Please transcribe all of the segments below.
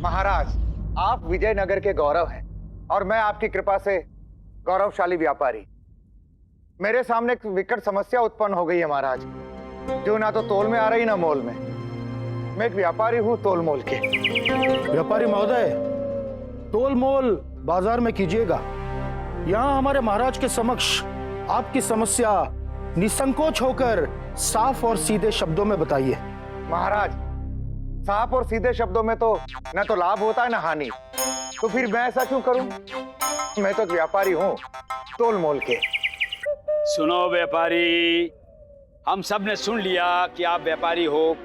महाराज, आप विजयनगर के गौरव हैं और मैं आपकी कृपा से गौरवशाली व्यापारी। मेरे सामने एक विकट समस्या उत्पन्न हो गई है महाराज, जो ना तो तोल में आ रही ना मोल में। मैं एक व्यापारी हूँ तोल मोल के। व्यापारी महोदय, तोल मोल बाजार में कीजिएगा। यहाँ हमारे महाराज के समक्ष आपकी समस्या निसंकोच होकर साफ और सीधे शब्दों में बताइए। महाराज, साफ और सीधे शब्दों में तो न तो लाभ होता है न हानि, तो फिर मैं ऐसा क्यों करूं? मैं तो एक व्यापारी हूं तोल मोल के। सुनो व्यापारी, हम सब ने सुन लिया कि आप व्यापारी हो।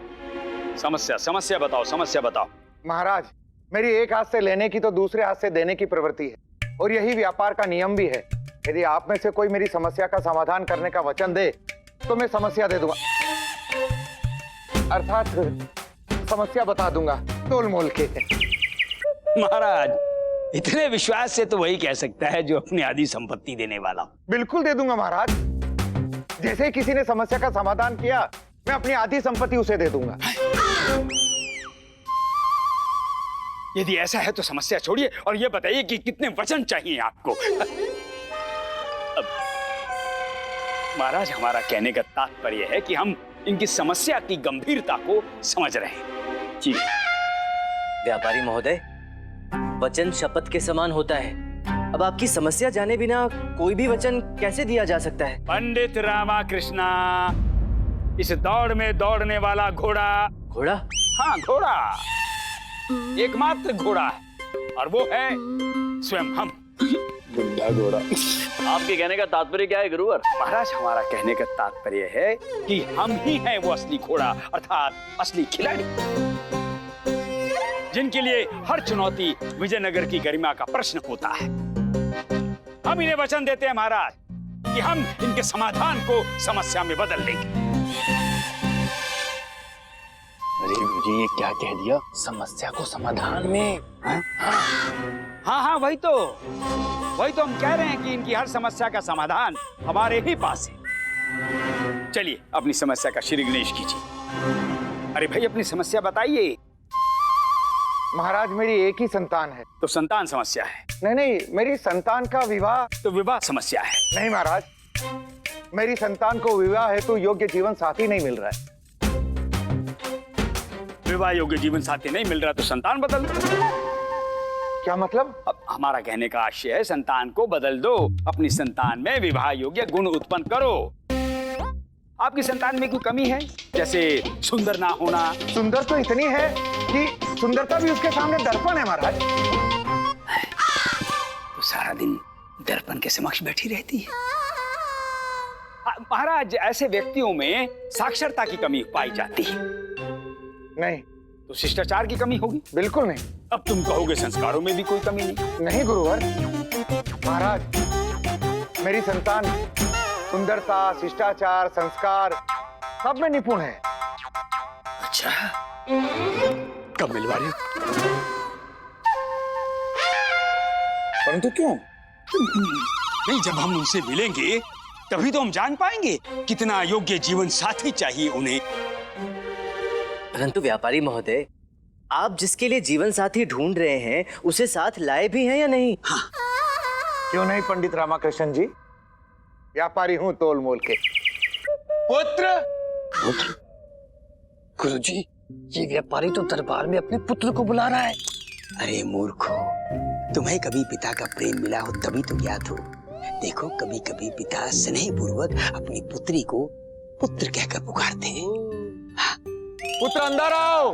समस्या बताओ, समस्या बताओ। महाराज, मेरी एक हाथ से लेने की तो दूसरे हाथ से देने की प्रवृत्ति है और यही व्यापार का नियम भी है। यदि आप में से कोई मेरी समस्या का समाधान करने का वचन दे तो मैं समस्या दे दूंगा, अर्थात समस्या बता दूंगा तोल मोल के। महाराज, इतने विश्वास से तो वही कह सकता है जो अपनी आधी संपत्ति देने वाला। बिल्कुल दे दूंगा महाराज। जैसे ही किसी ने समस्या का समाधान किया, मैं अपनी आधी संपत्ति उसे दे दूंगा। यदि ऐसा है तो समस्या छोड़िए और ये बताइए कि कितने वचन चाहिए आपको। महाराज, हमारा कहने का तात्पर्य है कि हम इनकी समस्या की गंभीरता को समझ रहे हैं। जी व्यापारी महोदय, वचन शपथ के समान होता है। अब आपकी समस्या जाने बिना कोई भी वचन कैसे दिया जा सकता है? पंडित रामाकृष्णा, इस दौड़ में दौड़ने वाला घोड़ा। घोड़ा? हाँ, घोड़ा, एकमात्र घोड़ा है और वो है स्वयं हम। बुढ़ा घोड़ा। आपके कहने का तात्पर्य क्या है गुरुवर? महाराज, हमारा कहने का तात्पर्य है कि हम ही हैं वो असली घोड़ा, अर्थात असली खिलाड़ी, जिनके लिए हर चुनौती विजयनगर की गरिमा का प्रश्न होता है। हम इन्हें वचन देते हैं महाराज कि हम इनके समाधान को समस्या में बदल देंगे। अरे गुरुजी, ये क्या कह दिया? समस्या को समाधान में? हाँ, वही तो हम कह रहे हैं कि इनकी हर समस्या का समाधान हमारे ही पास है। चलिए अपनी समस्या का श्री गणेश कीजिए। अरे भाई, अपनी समस्या बताइए। महाराज, मेरी एक ही संतान है। तो संतान समस्या है? नहीं, मेरी संतान का विवाह। तो विवाह समस्या है? नहीं महाराज, मेरी संतान को विवाह हेतु योग्य जीवन साथी नहीं मिल रहा है। विवाह योग्य जीवन साथी नहीं मिल रहा तो संतान बदल दो। क्या मतलब? अब हमारा कहने का आशय है, संतान को बदल दो, अपनी संतान में विवाह योग्य गुण उत्पन्न करो। आपकी संतान में कोई कमी है? जैसे सुंदर ना होना। सुंदर तो इतनी है कि सुंदरता भी उसके सामने दर्पण है महाराज। तो सारा दिन दर्पण के समक्ष बैठी रहती है। महाराज, ऐसे व्यक्तियों में साक्षरता की कमी पाई जाती है। नहीं। तो शिष्टाचार की कमी होगी? बिल्कुल नहीं। अब तुम कहोगे संस्कारों में भी कोई कमी नहीं? नहीं गुरुवर, महाराज, मेरी संतान सुंदरता, शिष्टाचार, संस्कार सब में निपुण है। अच्छा, कब मिलवा रहे हो? परंतु क्यों? नहीं, जब हम उनसे मिलेंगे तभी तो हम जान पाएंगे कितना योग्य जीवन साथी चाहिए उन्हें। परंतु व्यापारी महोदय, आप जिसके लिए जीवन साथी ढूंढ रहे हैं उसे साथ लाए भी हैं या नहीं? हाँ। क्यों नहीं पंडित रामाकृष्ण जी, व्यापारी हूँ तोल मोल के। पुत्र? गुरुजी, ये व्यापारी तो दरबार में अपने पुत्र को बुला रहा है। अरे मूर्खो, तुम्हें कभी पिता का प्रेम मिला हो तभी तो ज्ञात हो। देखो, कभी कभी पिता स्नेह पूर्वक अपनी पुत्री को पुत्र कहकर पुकारते हैं। हाँ। पुत्र अंदर आओ।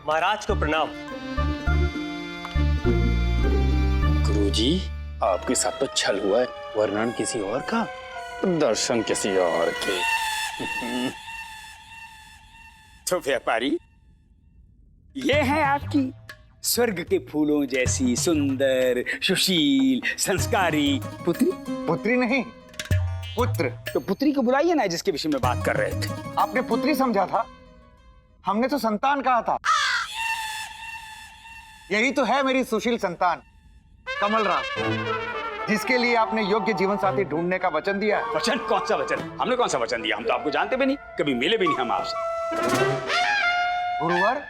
महाराज को प्रणाम। गुरुजी, आपके साथ तो छल हुआ है, वर्णन किसी और का, दर्शन किसी और के। तो व्यापारी, ये है आपकी स्वर्ग के फूलों जैसी सुंदर, सुशील, संस्कारी पुत्री? पुत्री नहीं, पुत्र। तो पुत्री को बुलाइए ना, जिसके विषय में बात कर रहे थे। आपने पुत्री समझा था, हमने तो संतान कहा था। यही तो है मेरी सुशील संतान कमल राव, जिसके लिए आपने योग्य जीवन साथी ढूंढने का वचन दिया है। वचन? कौन सा वचन? हमने कौन सा वचन दिया? हम तो आपको जानते भी नहीं, कभी मिले भी नहीं हम आपसे। गुरुवर,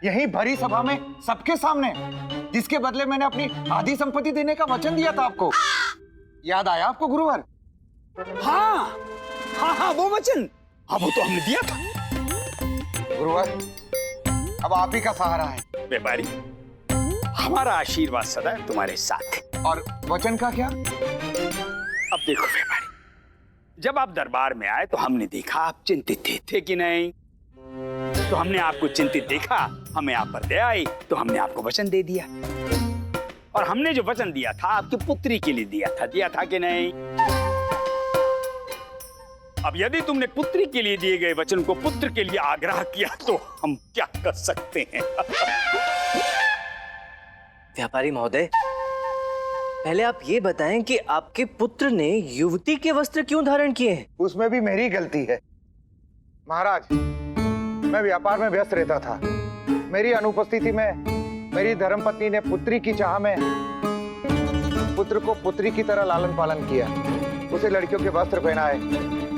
यही भरी सभा में सबके सामने, जिसके बदले मैंने अपनी आधी संपत्ति देने का वचन दिया था आपको, याद आया आपको गुरुवर? हाँ हाँ हाँ, वो वचन, हाँ वो तो हमने दिया था। गुरुवर, अब आप ही का सहारा है। व्यापारी, हमारा आशीर्वाद सदैव तुम्हारे साथ है। और वचन का क्या? अब देखो व्यापारी, जब आप दरबार में आए तो हमने देखा आप चिंतित थे कि नहीं? तो हमने आपको चिंतित देखा, हमें आप पर दया आई, तो हमने आपको वचन दे दिया। और हमने जो वचन दिया था आपकी पुत्री के लिए दिया था कि नहीं? अब यदि तुमने पुत्री के लिए दिए गए वचन को पुत्र के लिए आग्रह किया तो हम क्या कर सकते हैं? व्यापारी महोदय, पहले आप ये बताएं कि आपके पुत्र ने युवती के वस्त्र क्यों धारण किए हैं? उसमें भी मेरी गलती है महाराज। मैं व्यापार में व्यस्त रहता था। मेरी अनुपस्थिति में मेरी धर्मपत्नी ने पुत्री की चाह में पुत्र को पुत्री की तरह लालन पालन किया, उसे लड़कियों के वस्त्र पहनाए,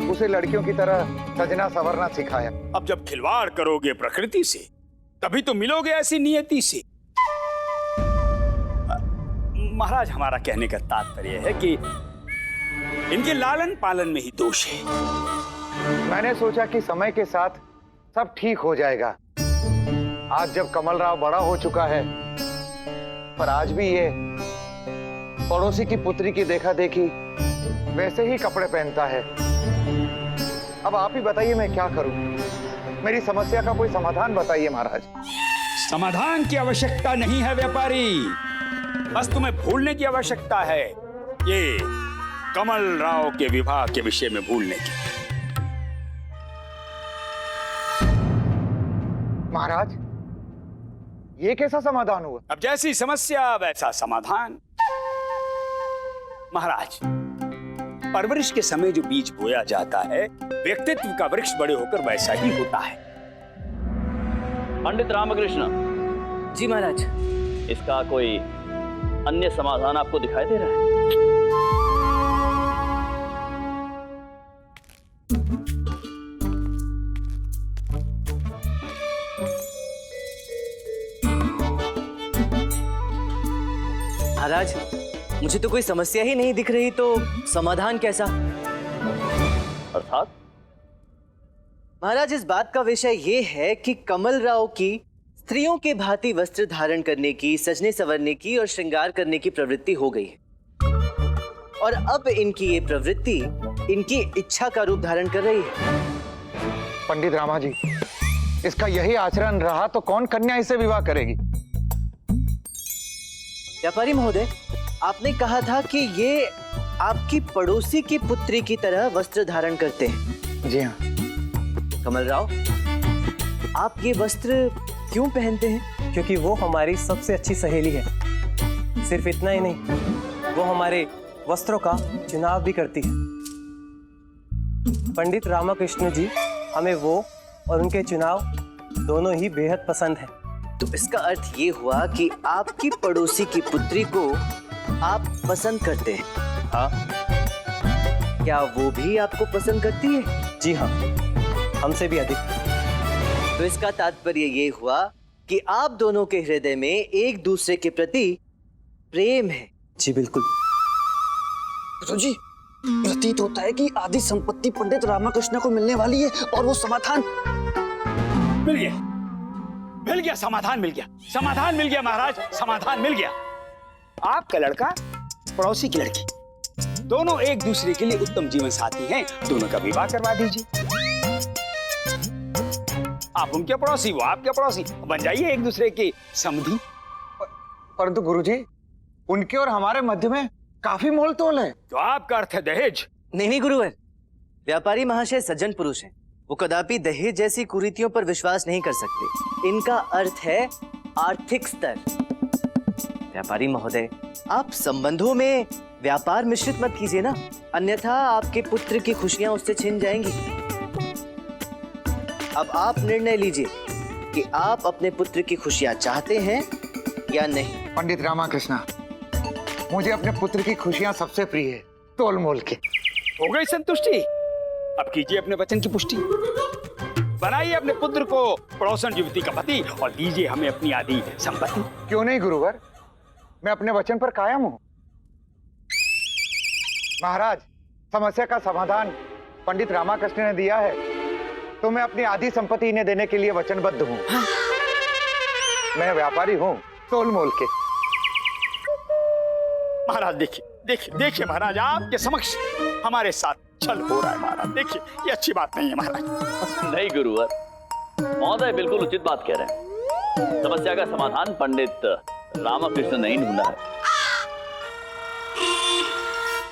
उसे लड़कियों की तरह सजना संवरना सिखाया। अब जब खिलवाड़ करोगे प्रकृति से, तभी तो मिलोगे ऐसी नियति से। महाराज, हमारा कहने का तात्पर्य है कि इनके लालन पालन में ही दोष है। मैंने सोचा कि समय के साथ सब ठीक हो जाएगा। आज जब कमल राव बड़ा हो चुका है, पर आज भी ये पड़ोसी की पुत्री की देखा देखी वैसे ही कपड़े पहनता है। अब आप ही बताइए मैं क्या करूं? मेरी समस्या का कोई समाधान बताइए महाराज। समाधान की आवश्यकता नहीं है व्यापारी, बस तुम्हें भूलने की आवश्यकता है, ये कमल राव के विवाह के विषय में भूलने की। महाराज, ये कैसा समाधान हुआ? अब जैसी समस्या वैसा समाधान। महाराज, परवरिश के समय जो बीज बोया जाता है, व्यक्तित्व का वृक्ष बड़े होकर वैसा ही होता है। पंडित रामकृष्ण, जी महाराज। इसका कोई अन्य समाधान आपको दिखाई दे रहा है? महाराज, मुझे तो कोई समस्या ही नहीं दिख रही, तो समाधान कैसा? अर्थात? महाराज, इस बात का विषय ये है कि कमल राव की स्त्रियों के भांति वस्त्र धारण करने की, सजने संवरने की और श्रृंगार करने की प्रवृत्ति हो गई है, और अब इनकी ये प्रवृत्ति इनकी इच्छा का रूप धारण कर रही है। पंडित रामा जी, इसका यही आचरण रहा तो कौन कन्या इससे विवाह करेगी? व्यापारी महोदय, आपने कहा था कि ये आपकी पड़ोसी की पुत्री की तरह वस्त्र धारण करते हैं। जी हाँ। कमल राव, आप ये वस्त्र क्यों पहनते हैं? क्योंकि वो हमारी सबसे अच्छी सहेली है। सिर्फ इतना ही नहीं, वो हमारे वस्त्रों का चुनाव भी करती है। पंडित रामकृष्ण जी, हमें वो और उनके चुनाव दोनों ही बेहद पसंद है। तो इसका अर्थ ये हुआ कि आपकी पड़ोसी की पुत्री को आप पसंद करते हैं। हाँ। क्या वो भी आपको पसंद करती है? जी हाँ, हमसे भी अधिक। तो इसका तात्पर्य ये हुआ कि आप दोनों के हृदय में एक दूसरे के प्रति प्रेम है। जी बिल्कुल। जी, प्रतीत होता है कि आधी संपत्ति पंडित रामकृष्ण को मिलने वाली है और वो समाधान मिल गया, समाधान मिल गया, समाधान मिल गया महाराज, समाधान मिल गया। आपका लड़का, पड़ोसी की लड़की, दोनों एक दूसरे के लिए उत्तम जीवन साथी हैं, दोनों का विवाह करवा दीजिए। आप उनके पड़ोसी, वो आपके पड़ोसी, बन जाइए एक दूसरे के समधी। परंतु गुरुजी, उनके और हमारे मध्य में काफी मोल तोल है। तो आपका अर्थ है दहेज? नहीं गुरुवर, व्यापारी महाशय सज्जन पुरुष हैं, वो कदापि दहेज जैसी कुरीतियों पर विश्वास नहीं कर सकते। इनका अर्थ है आर्थिक स्तर। व्यापारी महोदय, आप संबंधों में व्यापार मिश्रित मत कीजिए ना, अन्यथा आपके पुत्र की खुशियां उससे छिन जाएंगी। अब आप निर्णय लीजिए कि आप अपने पुत्र की खुशियां चाहते हैं या नहीं। पंडित रामाकृष्णा, मुझे अपने पुत्र की खुशियां सबसे प्रिय है, तोल मोल के। हो गई संतुष्टि? अब कीजिए अपने वचन की पुष्टि, बनाइए अपने पुत्र को पड़ोसन युवती का पति और दीजिए हमें अपनी आधी संपत्ति। क्यों नहीं गुरुवर, मैं अपने वचन पर कायम हूं। महाराज, समस्या का समाधान पंडित रामाकृष्ण ने दिया है, तो मैं अपनी आधी संपत्ति इन्हें देने के लिए वचनबद्ध हूं। हाँ? मैं व्यापारी हूं, तोल मोल के। महाराज देखिए देखिए देखिए महाराज, आपके समक्ष हमारे साथ छल हो रहा है महाराज। देखिए ये अच्छी बात नहीं है महाराज। नहीं गुरुवर, महोदय बिल्कुल उचित बात कह रहे हैं। समस्या का समाधान पंडित रामाकृष्ण ने ही ढूंढा है।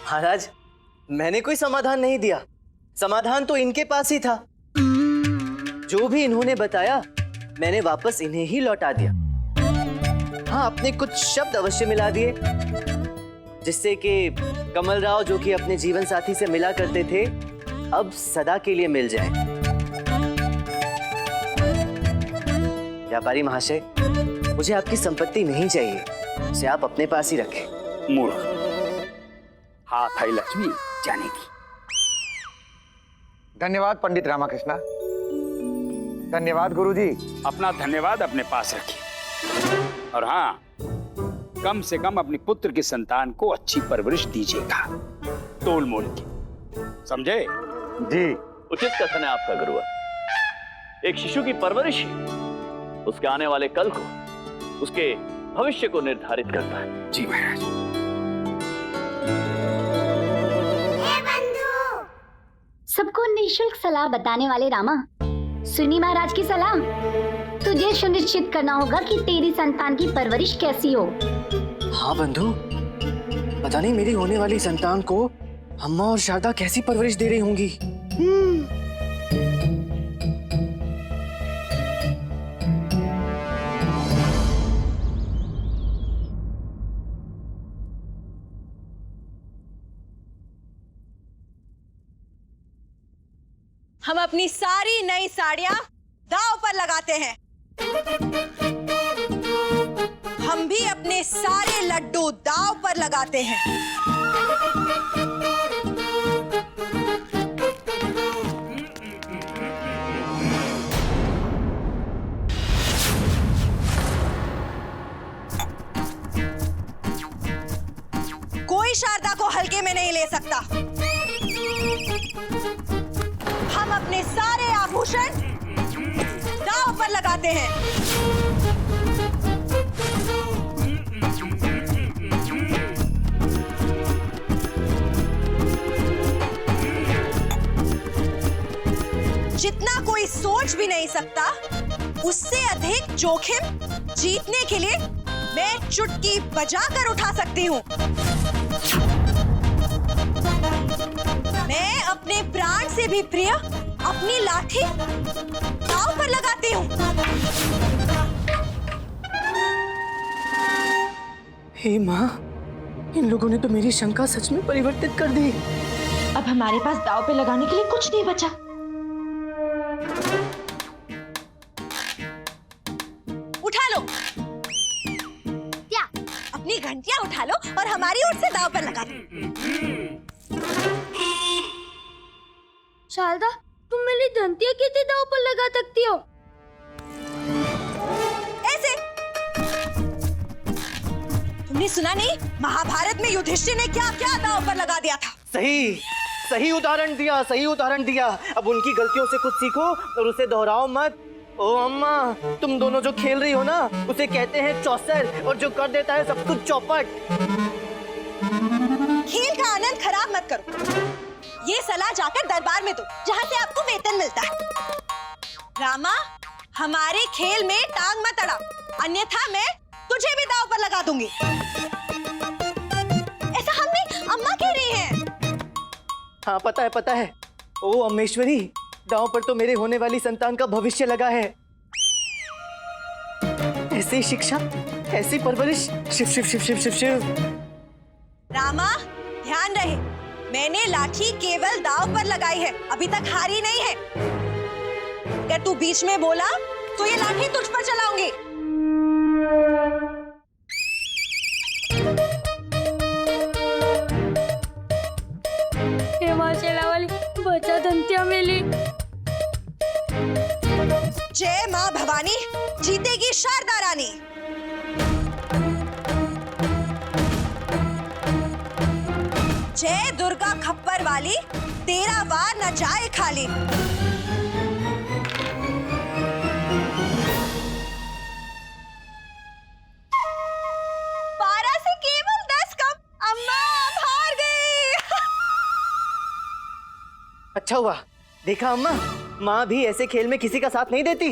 महाराज, मैंने कोई समाधान नहीं दिया, समाधान तो इनके पास ही था। जो भी इन्होंने बताया मैंने वापस इन्हें ही लौटा दिया। हाँ, अपने कुछ शब्द अवश्य मिला दिए, जिससे कि कमल राव, जो कि अपने जीवन साथी से मिला करते थे, अब सदा के लिए मिल जाए। व्यापारी महाशय, मुझे आपकी संपत्ति नहीं चाहिए, उसे आप अपने पास ही रखें। मूर्ख, हाथ आई लक्ष्मी जाने की। धन्यवाद पंडित रामाकृष्णा, धन्यवाद गुरुजी। अपना धन्यवाद अपने पास रखिए, और हाँ, कम से कम अपनी पुत्र की संतान को अच्छी परवरिश दीजिएगा, तोल मोल की, समझे? जी। उचित कथन है आपका गुरुवर। एक शिशु की परवरिश ही उसके आने वाले कल को, उसके भविष्य को निर्धारित करता है। जी महाराज। सबको निःशुल्क सलाह बताने वाले रामा, सुनी महाराज की सलाह। तुझे सुनिश्चित करना होगा कि तेरी संतान की परवरिश कैसी हो। हाँ बंधु, पता नहीं मेरी होने वाली संतान को अम्मा और शारदा कैसी परवरिश दे रही होंगी। हम अपनी सारी नई साड़ियां दांव पर लगाते हैं। हम भी अपने सारे लड्डू दांव पर लगाते हैं। कोई शारदा को हल्के में नहीं ले सकता। हम अपने सारे आभूषण दांव पर लगाते हैं। जितना कोई सोच भी नहीं सकता, उससे अधिक जोखिम जीतने के लिए मैं चुटकी बजाकर उठा सकती हूँ। मैं अपने प्राण से भी प्रिय अपनी लाठी दांव पर लगाती हूँ। हे माँ, इन लोगों ने तो मेरी शंका सच में परिवर्तित कर दी। अब हमारे पास दांव पे लगाने के लिए कुछ नहीं बचा। उठा लो क्या? अपनी घंटियां उठा लो और हमारी ओर से दांव पर लगा दो। शारदा, तुम मेरी घंटियां कैसे दांव पर लगा सकती हो? ऐसे। तुमने सुना नहीं, महाभारत में युधिष्ठिर ने क्या क्या दांव पर लगा दिया था? सही सही उदाहरण दिया, सही उदाहरण दिया। अब उनकी गलतियों से कुछ सीखो और उसे दोहराओ मत। ओ अम्मा, तुम दोनों जो खेल रही हो ना, उसे कहते हैं चौसर, और जो कर देता है सब कुछ चौपट। खेल का आनंद खराब मत करो। ये सलाह जाकर दरबार में दो, जहाँ से आपको वेतन मिलता है। रामा, हमारे खेल में टांग मत अड़ा, अन्यथा मैं तुझे भी दांव पर लगा दूंगी। ऐसा हम नहीं, अम्मा कह रही हैं। हाँ पता है। ओ अम्मेश्वरी, दांव पर तो मेरे होने वाली संतान का भविष्य लगा है। ऐसी शिक्षा, ऐसी परवरिश, शिव शिव शिव शिव शिव शिव। रामा, ध्यान रहे, मैंने लाठी केवल दांव पर लगाई है, अभी तक हारी नहीं है। अगर तू बीच में बोला तो ये लाठी तुझ पर चलाऊंगी। वाली बचा धंतिया मिली। जय माँ भवानी, जीतेगी शारदा रानी। जय दुर्गा खप्पर वाली, तेरा वार न जाए खाली। बारह से केवल 10 कम, अम्मा अब हार गई। अच्छा हुआ, देखा अम्मा, माँ भी ऐसे खेल में किसी का साथ नहीं देती।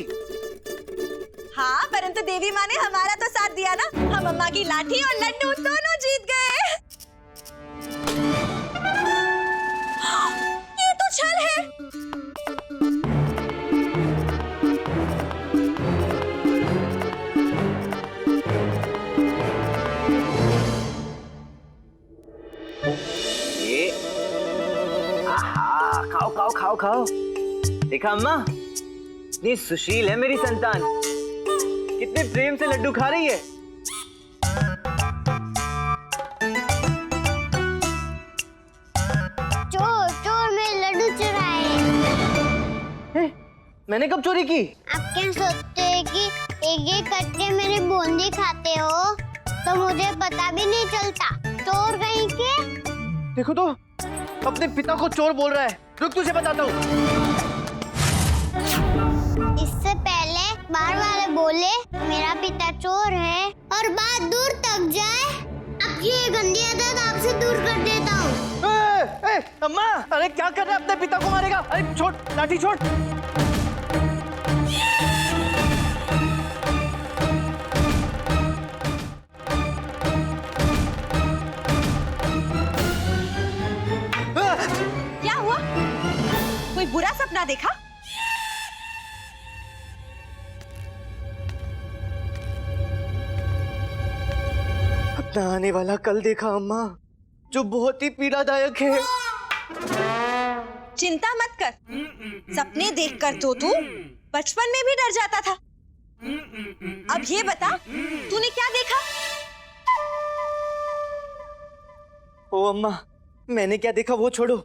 हाँ, परंतु देवी माँ ने हमारा तो साथ दिया ना। हम अम्मा की लाठी और लड्डू दोनों जीत गए। ये तो छल है। ये आहा, खाओ खाओ खाओ खाओ। देखा अम्मा, इतनी सुशील है मेरी संतान, कितने प्रेम से लड्डू खा रही है। चोर चोर मेरे लड्डू चुराए। मैंने कब चोरी की? आप क्या सोचते हैं कि एक करके मेरी बूंदी खाते हो तो मुझे पता भी नहीं चलता। चोर कहीं के। देखो तो, अपने पिता को चोर बोल रहा है। रुक, तुझे बताता हूँ। इससे पहले बाहर वाले बोले मेरा पिता चोर है और बात दूर तक जाए, अब ये गंदी आदत आपसे दूर कर देता हूँ। अम्मा, अरे क्या कर रहा है? अपने पिता को मारेगा? अरे छोड़, लाठी छोड़। क्या हुआ? कोई बुरा सपना देखा? अपना आने वाला कल देखा अम्मा, जो बहुत ही पीड़ादायक है। चिंता मत कर, सपने देखकर तो तू बचपन में भी डर जाता था। अब ये बता, तूने क्या देखा? ओ अम्मा, मैंने क्या देखा वो छोड़ो,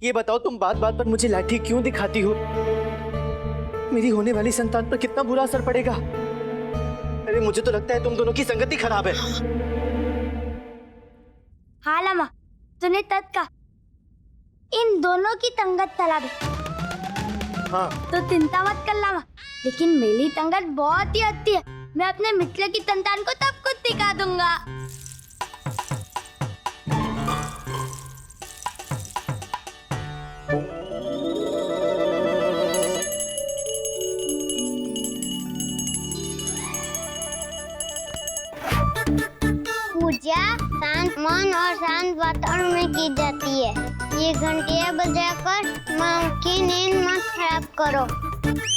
ये बताओ तुम बात बात पर मुझे लाठी क्यों दिखाती हो? मेरी होने वाली संतान पर कितना बुरा असर पड़ेगा। अरे मुझे तो लगता है तुम दोनों की संगति खराब है। हाँ लामा, तूने तत्का इन दोनों की तंगत तला दे। हाँ, तो चिंता मत कर लामा, लेकिन मेरी तंगत बहुत ही अच्छी है। मैं अपने मित्र की संतान को सब कुछ दिखा दूंगा। पूजा शांत मन और शांत वातावरण में की जाती है। ये घंटियाँ बजाकर माँ की नींद मत खराब करो।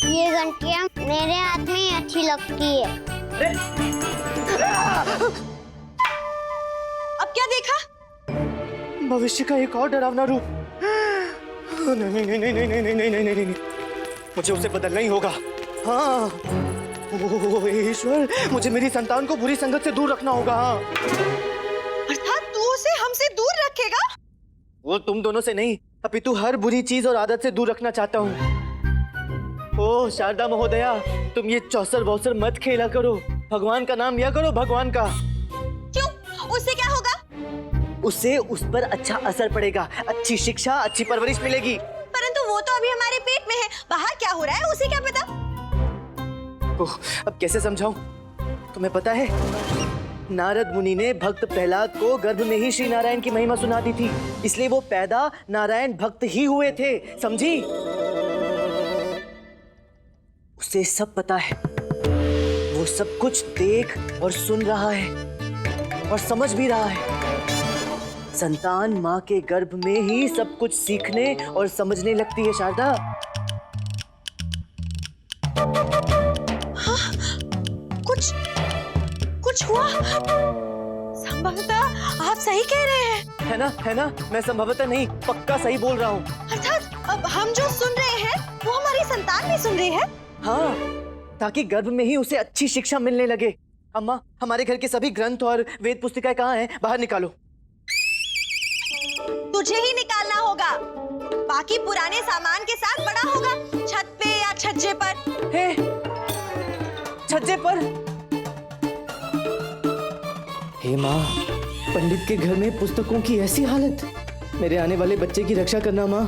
ये घंटियाँ मेरे हाथ में ही अच्छी लगती है। अब क्या देखा? भविष्य का एक और डरावना रूप। नहीं नहीं नहीं नहीं नहीं नहीं नहीं नहीं नहीं, मुझे उसे बदलना ही होगा। हाँ, ओह ईश्वर, मुझे मेरी संतान को बुरी संगत से दूर रखना होगा। अर्थात तू उसे हमसे दूर रखेगा? वो तुम दोनों से नहीं, अपितु हर बुरी चीज और आदत से दूर रखना चाहता हूँ। ओह शारदा महोदया, तुम ये चौसर बौसर मत खेला करो। भगवान का नाम लिया करो, भगवान का। क्यों? उससे क्या होगा? उससे उस पर अच्छा असर पड़ेगा, अच्छी शिक्षा, अच्छी परवरिश मिलेगी। परंतु वो तो अभी हमारे पेट में है, बाहर क्या हो रहा है उसे क्या पता? ओह, अब कैसे समझाऊं? तुम्हें पता है, नारद मुनि ने भक्त प्रहलाद को गर्भ में ही श्री नारायण की महिमा सुना दी थी, इसलिए वो पैदा नारायण भक्त ही हुए थे, समझी? उसे सब पता है, वो सब कुछ देख और सुन रहा है और समझ भी रहा है। संतान माँ के गर्भ में ही सब कुछ सीखने और समझने लगती है शारदा। हाँ, कुछ हुआ? संभवतः आप सही कह रहे हैं। है ना, मैं संभवतः नहीं, पक्का सही बोल रहा हूँ। अर्थात अब हम जो सुन रहे हैं वो हमारी संतान भी सुन रही है। हाँ, ताकि गर्भ में ही उसे अच्छी शिक्षा मिलने लगे। अम्मा, हमारे घर के सभी ग्रंथ और वेद पुस्तिकाएं कहाँ हैं? बाहर निकालो। तुझे ही निकालना होगा, बाकी पुराने सामान के साथ बड़ा होगा, छत पे या छज्जे पर। हे, छज्जे पर? हे माँ, पंडित के घर में पुस्तकों की ऐसी हालत। मेरे आने वाले बच्चे की रक्षा करना माँ।